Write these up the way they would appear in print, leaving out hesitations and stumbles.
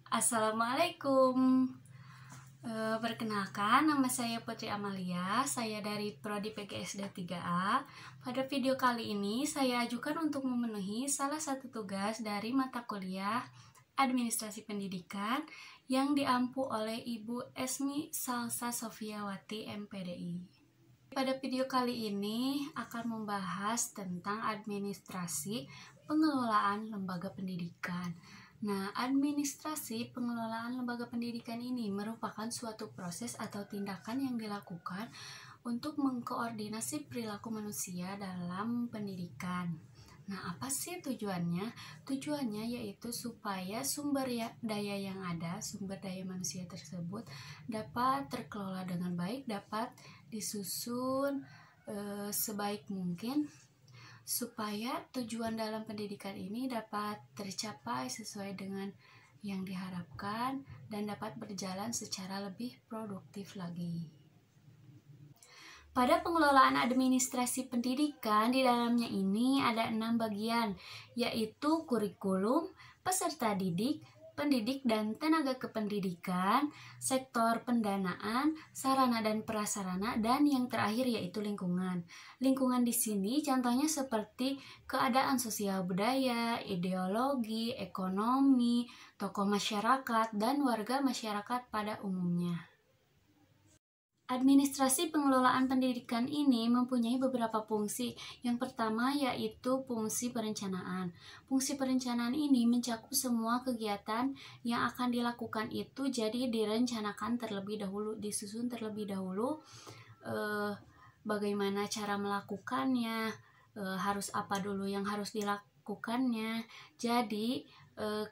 Assalamualaikum. Perkenalkan, nama saya Putri Amalia. Saya dari Prodi PGSD 3A. Pada video kali ini, saya ajukan untuk memenuhi salah satu tugas dari mata kuliah Administrasi Pendidikan yang diampu oleh Ibu Esmi Salsa Sofiawati, MPDI. Pada video kali ini akan membahas tentang administrasi pengelolaan lembaga pendidikan. Nah, administrasi pengelolaan lembaga pendidikan ini merupakan suatu proses atau tindakan yang dilakukan untuk mengkoordinasi perilaku manusia dalam pendidikan. Nah, apa sih tujuannya? Tujuannya yaitu supaya sumber daya yang ada, sumber daya manusia tersebut dapat terkelola dengan baik, dapat disusun sebaik mungkin, supaya tujuan dalam pendidikan ini dapat tercapai sesuai dengan yang diharapkan dan dapat berjalan secara lebih produktif lagi. Pada pengelolaan administrasi pendidikan, di dalamnya ini ada 6 bagian, yaitu kurikulum, peserta didik, pendidik dan tenaga kependidikan, sektor pendanaan, sarana dan prasarana, dan yang terakhir yaitu lingkungan. Lingkungan di sini contohnya seperti keadaan sosial budaya, ideologi, ekonomi, tokoh masyarakat, dan warga masyarakat pada umumnya. Administrasi pengelolaan pendidikan ini mempunyai beberapa fungsi. Yang pertama yaitu fungsi perencanaan. Fungsi perencanaan ini mencakup semua kegiatan yang akan dilakukan itu jadi direncanakan terlebih dahulu, disusun terlebih dahulu bagaimana cara melakukannya, harus apa dulu yang harus dilakukannya. Jadi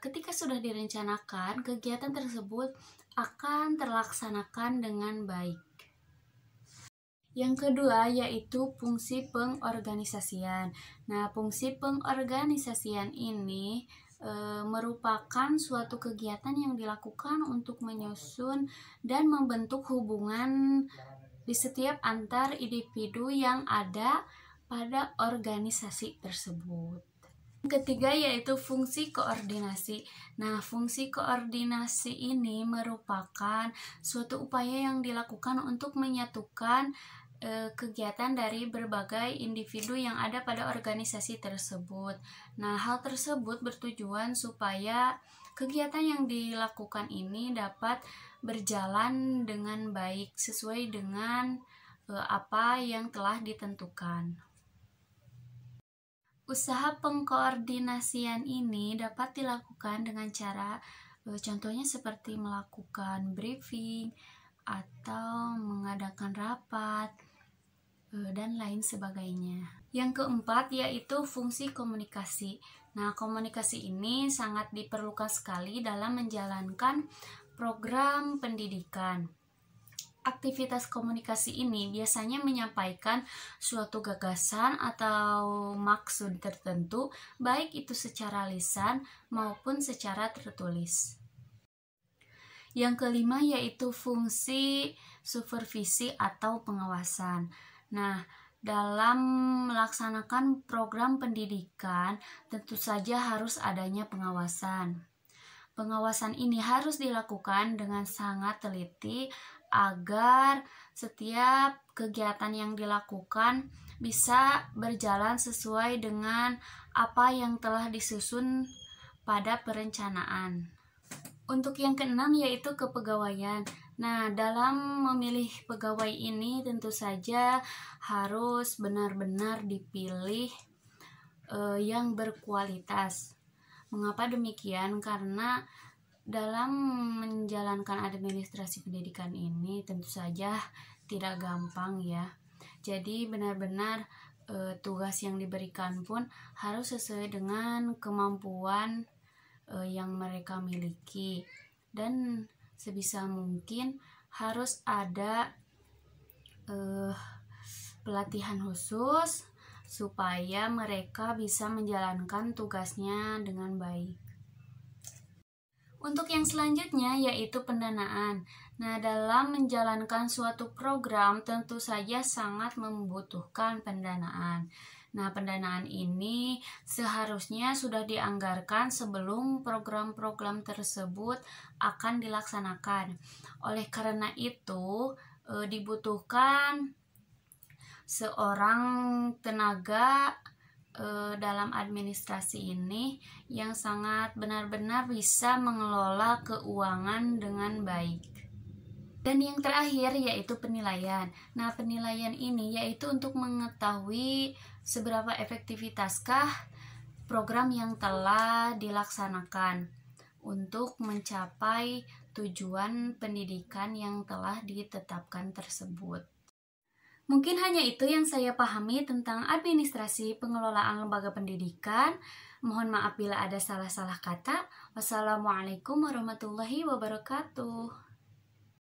ketika sudah direncanakan, kegiatan tersebut akan terlaksanakan dengan baik. Yang kedua yaitu fungsi pengorganisasian. Nah, fungsi pengorganisasian ini merupakan suatu kegiatan yang dilakukan untuk menyusun dan membentuk hubungan di setiap antar individu yang ada pada organisasi tersebut. Yang ketiga yaitu fungsi koordinasi. Nah, fungsi koordinasi ini merupakan suatu upaya yang dilakukan untuk menyatukan kegiatan dari berbagai individu yang ada pada organisasi tersebut. Nah, hal tersebut bertujuan supaya kegiatan yang dilakukan ini dapat berjalan dengan baik sesuai dengan apa yang telah ditentukan. Usaha pengkoordinasian ini dapat dilakukan dengan cara contohnya seperti melakukan briefing atau mengadakan rapat dan lain sebagainya. Yang keempat yaitu fungsi komunikasi. Nah, komunikasi ini sangat diperlukan sekali dalam menjalankan program pendidikan. Aktivitas komunikasi ini biasanya menyampaikan suatu gagasan atau maksud tertentu, baik itu secara lisan maupun secara tertulis. Yang kelima yaitu fungsi supervisi atau pengawasan. Nah, dalam melaksanakan program pendidikan, tentu saja harus adanya pengawasan. Pengawasan ini harus dilakukan dengan sangat teliti agar setiap kegiatan yang dilakukan bisa berjalan sesuai dengan apa yang telah disusun pada perencanaan. Untuk yang keenam yaitu kepegawaian. Nah, dalam memilih pegawai ini tentu saja harus benar-benar dipilih yang berkualitas. Mengapa demikian? Karena dalam menjalankan administrasi pendidikan ini tentu saja tidak gampang ya. Jadi benar-benar tugas yang diberikan pun harus sesuai dengan kemampuan yang mereka miliki, dan sebisa mungkin harus ada pelatihan khusus supaya mereka bisa menjalankan tugasnya dengan baik. Untuk yang selanjutnya yaitu pendanaan. Nah, dalam menjalankan suatu program tentu saja sangat membutuhkan pendanaan. Nah, pendanaan ini seharusnya sudah dianggarkan sebelum program-program tersebut akan dilaksanakan. Oleh karena itu, dibutuhkan seorang tenaga dalam administrasi ini yang sangat benar-benar bisa mengelola keuangan dengan baik. Dan yang terakhir yaitu penilaian. Nah, penilaian ini yaitu untuk mengetahui seberapa efektivitaskah program yang telah dilaksanakan untuk mencapai tujuan pendidikan yang telah ditetapkan tersebut. Mungkin hanya itu yang saya pahami tentang administrasi pengelolaan lembaga pendidikan. Mohon maaf bila ada salah-salah kata. Wassalamualaikum warahmatullahi wabarakatuh.